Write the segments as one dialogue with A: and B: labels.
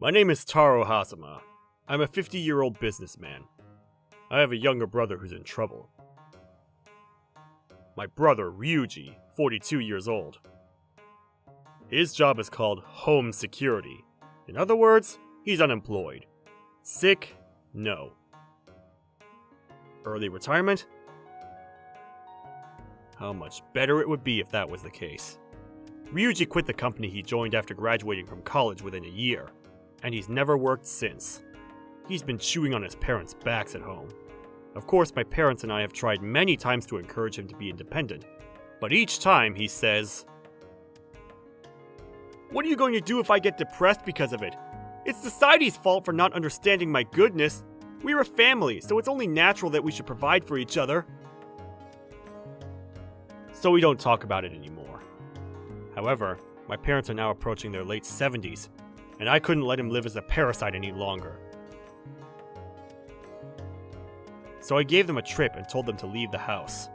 A: My name is Taro Hazama. I'm a 50-year-old businessman. I have a younger brother who's in trouble. My brother, Ryuji, 42 years old. His job is called home security. In other words, he's unemployed. Sick? No. Early retirement? How much better it would be if that was the case. Ryuji quit the company he joined after graduating from college within a year, and he's never worked since. He's been chewing on his parents' backs at home. Of course, my parents and I have tried many times to encourage him to be independent, but each time he says, "What are you going to do if I get depressed because of it? It's society's fault for not understanding my goodness. We're a family, so it's only natural that we should provide for each other." So we don't talk about it anymore. However, my parents are now approaching their late 70s, and I couldn't let him live as a parasite any longer. So I gave them a trip and told them to leave the house.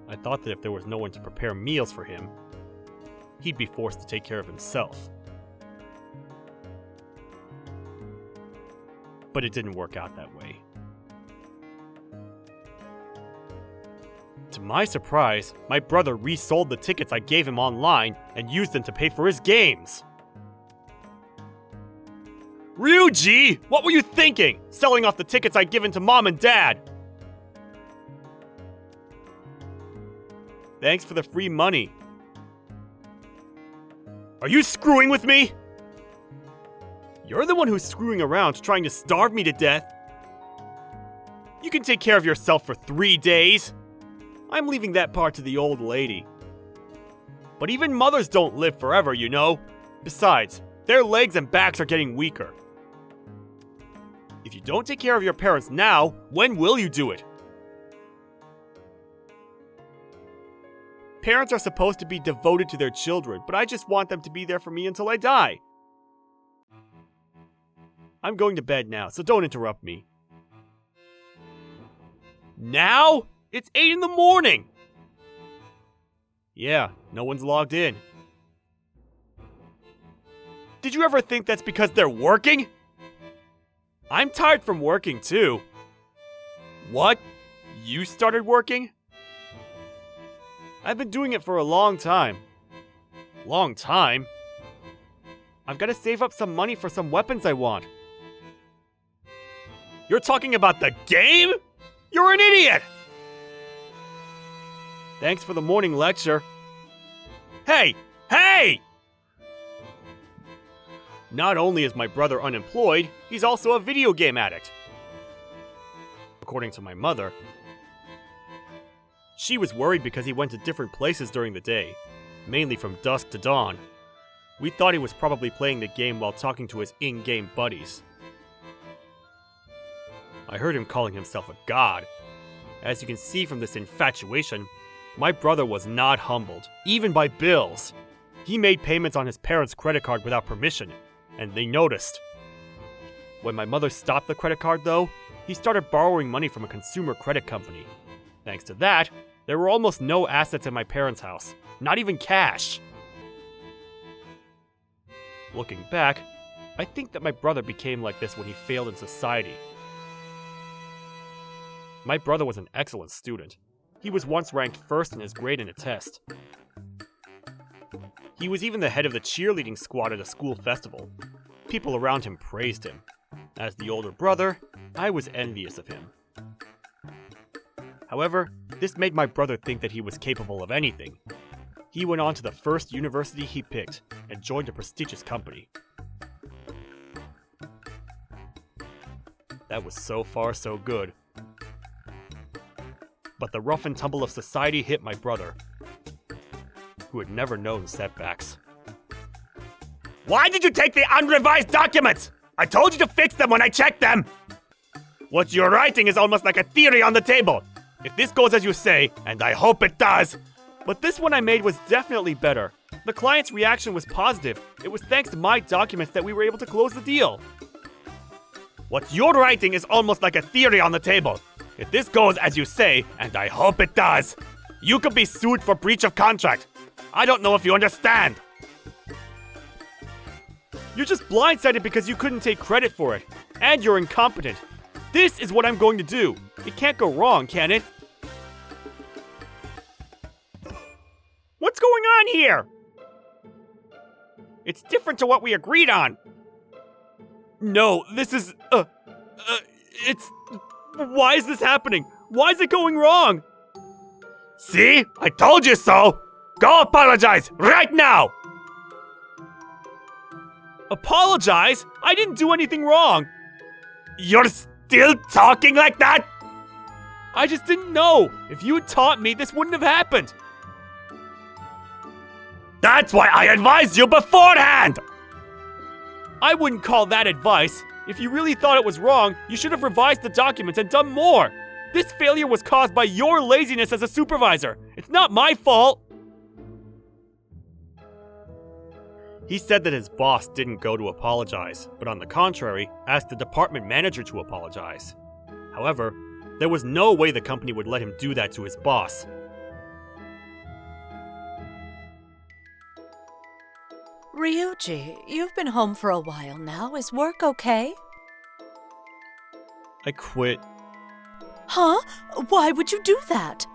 A: I thought that if there was no one to prepare meals for him, he'd be forced to take care of himself. But it didn't work out that way. To my surprise, my brother resold the tickets I gave him online and used them to pay for his games. Ryuji! What were you thinking? Selling off the tickets I'd given to Mom and Dad! Thanks for the free money. Are you screwing with me? You're the one who's screwing around trying to starve me to death. You can take care of yourself for 3 days. I'm leaving that part to the old lady. But even mothers don't live forever, you know. Besides, their legs and backs are getting weaker. If you don't take care of your parents now, when will you do it? Parents are supposed to be devoted to their children, but I just want them to be there for me until I die. I'm going to bed now, so don't interrupt me. Now? It's 8 in the morning! Yeah, no one's logged in. Did you ever think that's because they're working? I'm tired from working too. What? You started working? I've been doing it for a long time. Long time? I've got to save up some money for some weapons I want. You're talking about the game? You're an idiot! Thanks for the morning lecture. Hey! Hey! Not only is my brother unemployed, he's also a video game addict. According to my mother, she was worried because he went to different places during the day, mainly from dusk to dawn. We thought he was probably playing the game while talking to his in-game buddies. I heard him calling himself a god. As you can see from this infatuation, my brother was not humbled, even by bills. He made payments on his parents' credit card without permission, and they noticed. When my mother stopped the credit card, though, he started borrowing money from a consumer credit company. Thanks to that, there were almost no assets in my parents' house, not even cash. Looking back, I think that my brother became like this when he failed in society. My brother was an excellent student. He was once ranked first in his grade in a test. He was even the head of the cheerleading squad at a school festival. People around him praised him. As the older brother, I was envious of him. However, this made my brother think that he was capable of anything. He went on to the first university he picked and joined a prestigious company. That was so far so good. But the rough and tumble of society hit my brother, who had never known setbacks. Why did you take the unrevised documents? I told you to fix them when I checked them! What you're writing is almost like a theory on the table. If this goes as you say, and I hope it does. But this one I made was definitely better. The client's reaction was positive. It was thanks to my documents that we were able to close the deal. What you're writing is almost like a theory on the table. If this goes as you say, and I hope it does, you could be sued for breach of contract. I don't know if you understand. You're just blindsided because you couldn't take credit for it. And you're incompetent. This is what I'm going to do. It can't go wrong, can it? What's going on here? It's different to what we agreed on. No, this is... Why is this happening? Why is it going wrong? See? I told you so! Go apologize right now! Apologize? I didn't do anything wrong. You're still talking like that? I just didn't know. If you had taught me, this wouldn't have happened. That's why I advised you beforehand! I wouldn't call that advice. If you really thought it was wrong, you should have revised the documents and done more. This failure was caused by your laziness as a supervisor. It's not my fault. He said that his boss didn't go to apologize, but on the contrary, asked the department manager to apologize. However, there was no way the company would let him do that to his boss.
B: Ryuji, you've been home for a while now. Is work okay?
A: I quit.
B: Huh? Why would you do that?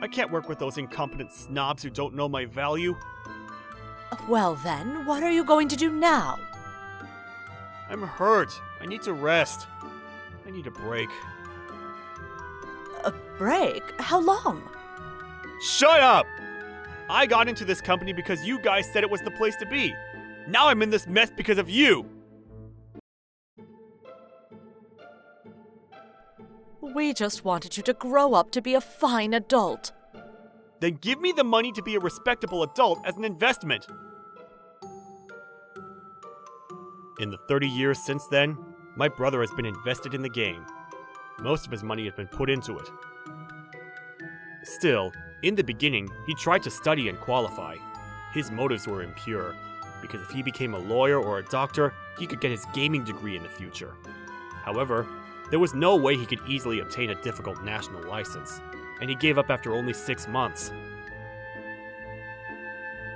A: I can't work with those incompetent snobs who don't know my value.
B: Well then, what are you going to do now?
A: I'm hurt. I need to rest. I need a break.
B: A break? How long?
A: Shut up! I got into this company because you guys said it was the place to be. Now I'm in this mess because of you.
B: We just wanted you to grow up to be a fine adult.
A: Then give me the money to be a respectable adult as an investment. In the 30 years since then, my brother has been invested in the game. Most of his money has been put into it. Still, in the beginning, he tried to study and qualify. His motives were impure, because if he became a lawyer or a doctor, he could get his gaming degree in the future. However, there was no way he could easily obtain a difficult national license, and he gave up after only 6 months.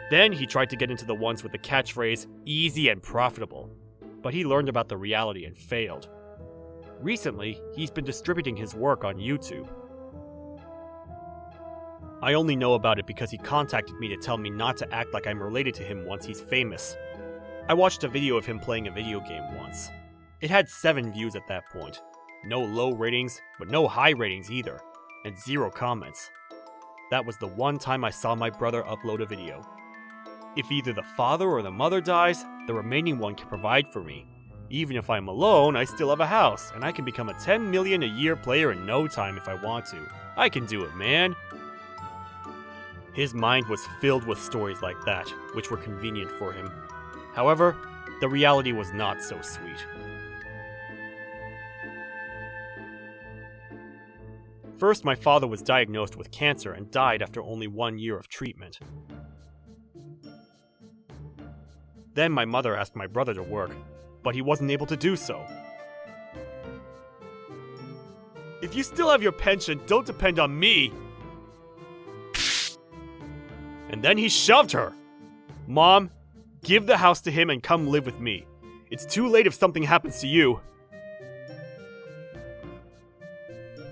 A: Then he tried to get into the ones with the catchphrase, easy and profitable, but he learned about the reality and failed. Recently, he's been distributing his work on YouTube. I only know about it because he contacted me to tell me not to act like I'm related to him once he's famous. I watched a video of him playing a video game once. It had 7 views at that point. No low ratings, but no high ratings either, and 0 comments. That was the one time I saw my brother upload a video. If either the father or the mother dies, the remaining one can provide for me. Even if I'm alone, I still have a house, and I can become a 10 million a year player in no time if I want to. I can do it, man. His mind was filled with stories like that, which were convenient for him. However, the reality was not so sweet. First, my father was diagnosed with cancer and died after only 1 year of treatment. Then my mother asked my brother to work, but he wasn't able to do so. If you still have your pension, don't depend on me! And then he shoved her! Mom, give the house to him and come live with me. It's too late if something happens to you.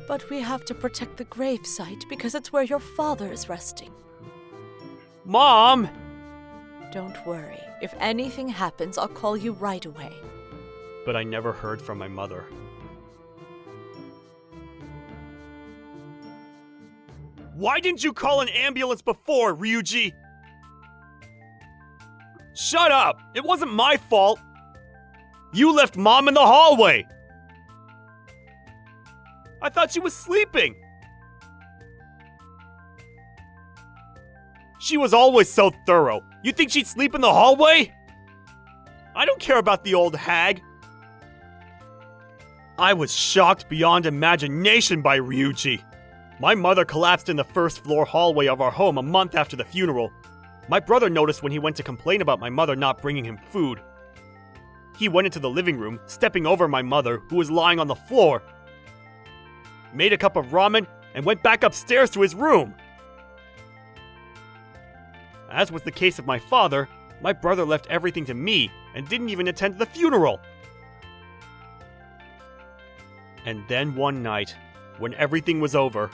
B: But we have to protect the gravesite because it's where your father is resting.
A: Mom!
B: Don't worry. If anything happens, I'll call you right away.
A: But I never heard from my mother. Why didn't you call an ambulance before, Ryuji? Shut up! It wasn't my fault! You left Mom in the hallway! I thought she was sleeping! She was always so thorough. You think she'd sleep in the hallway? I don't care about the old hag. I was shocked beyond imagination by Ryuji. My mother collapsed in the first floor hallway of our home a month after the funeral. My brother noticed when he went to complain about my mother not bringing him food. He went into the living room, stepping over my mother, who was lying on the floor, made a cup of ramen, and went back upstairs to his room. As was the case of my father, My brother left everything to me and didn't even attend the funeral. And then one night, when everything was over...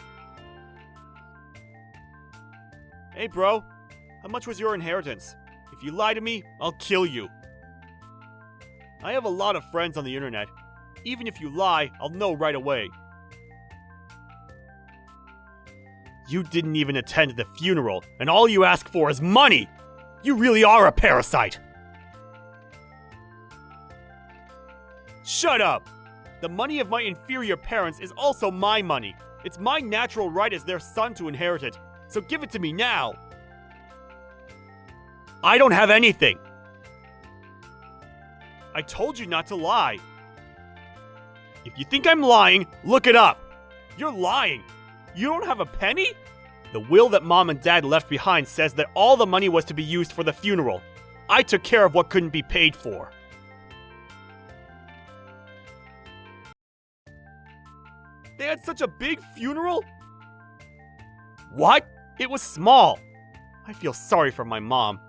A: Hey bro, how much was your inheritance? If you lie to me, I'll kill you. I have a lot of friends on the internet. Even if you lie, I'll know right away. You didn't even attend the funeral, and all you ask for is money! You really are a parasite! Shut up! The money of my inferior parents is also my money. It's my natural right as their son to inherit it, so give it to me now! I don't have anything! I told you not to lie. If you think I'm lying, look it up. You're lying. You don't have a penny? The will that Mom and Dad left behind says that all the money was to be used for the funeral. I took care of what couldn't be paid for. They had such a big funeral? What? It was small. I feel sorry for my mom.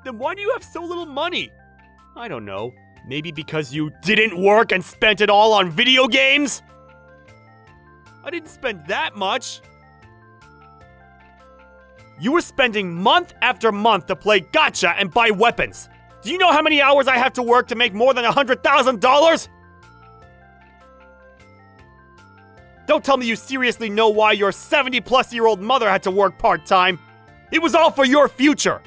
A: Then why do you have so little money? I don't know. Maybe because you didn't work and spent it all on video games? I didn't spend that much. You were spending month after month to play gacha and buy weapons. Do you know how many hours I have to work to make more than $100,000? Don't tell me you seriously know why your 70-plus-year-old mother had to work part-time. It was all for your future.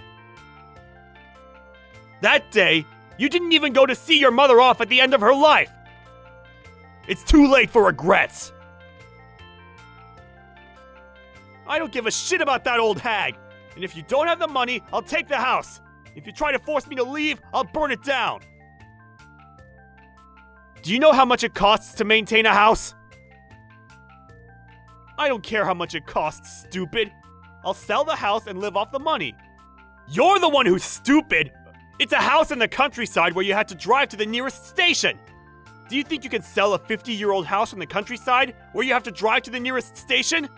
A: That day, you didn't even go to see your mother off at the end of her life. It's too late for regrets. I don't give a shit about that old hag. And if you don't have the money, I'll take the house. If you try to force me to leave, I'll burn it down. Do you know how much it costs to maintain a house? I don't care how much it costs, stupid. I'll sell the house and live off the money. You're the one who's stupid. It's a house in the countryside where you had to drive to the nearest station. Do you think you can sell a 50-year-old house in the countryside where you have to drive to the nearest station?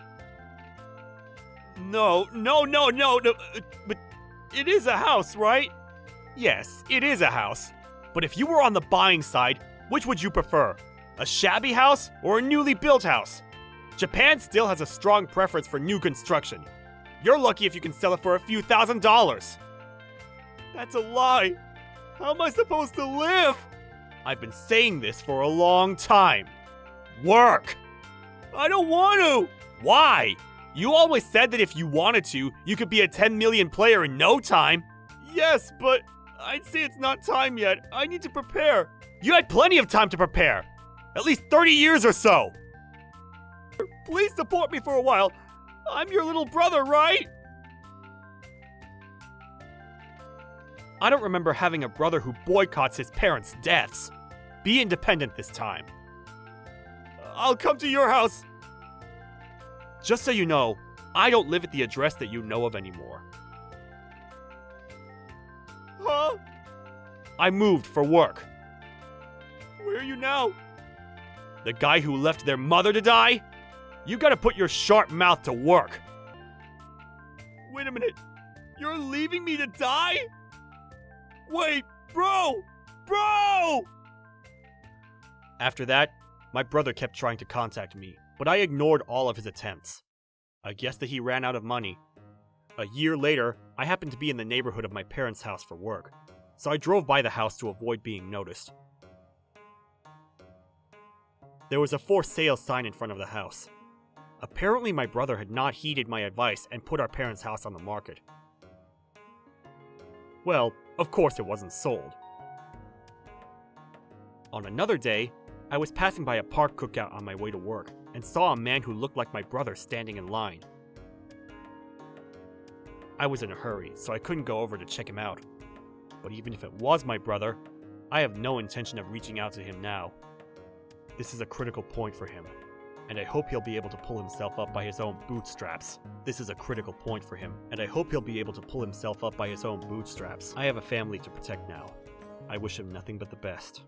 A: No, but it is a house, right? Yes, it is a house. But if you were on the buying side, which would you prefer? A shabby house or a newly built house? Japan still has a strong preference for new construction. You're lucky if you can sell it for a few $1,000s. That's a lie. How am I supposed to live? I've been saying this for a long time. Work! I don't want to! Why? You always said that if you wanted to, you could be a 10 million player in no time. Yes, but I'd say it's not time yet. I need to prepare. You had plenty of time to prepare. At least 30 years or so. Please support me for a while. I'm your little brother, right? I don't remember having a brother who boycotts his parents' deaths. Be independent this time. I'll come to your house. Just so you know, I don't live at the address that you know of anymore. Huh? I moved for work. Where are you now? The guy who left their mother to die? You gotta put your sharp mouth to work. Wait a minute. You're leaving me to die? Wait, bro! After that, my brother kept trying to contact me, but I ignored all of his attempts. I guess that he ran out of money. A year later, I happened to be in the neighborhood of my parents' house for work, so I drove by the house to avoid being noticed. There was a for sale sign in front of the house. Apparently my brother had not heeded my advice and put our parents' house on the market. Well, of course it wasn't sold. On another day, I was passing by a park cookout on my way to work and saw a man who looked like my brother standing in line. I was in a hurry, so I couldn't go over to check him out. But even if it was my brother, I have no intention of reaching out to him now. This is a critical point for him, and I hope he'll be able to pull himself up by his own bootstraps. This is a critical point for him, and I hope he'll be able to pull himself up by his own bootstraps. I have a family to protect now. I wish him nothing but the best.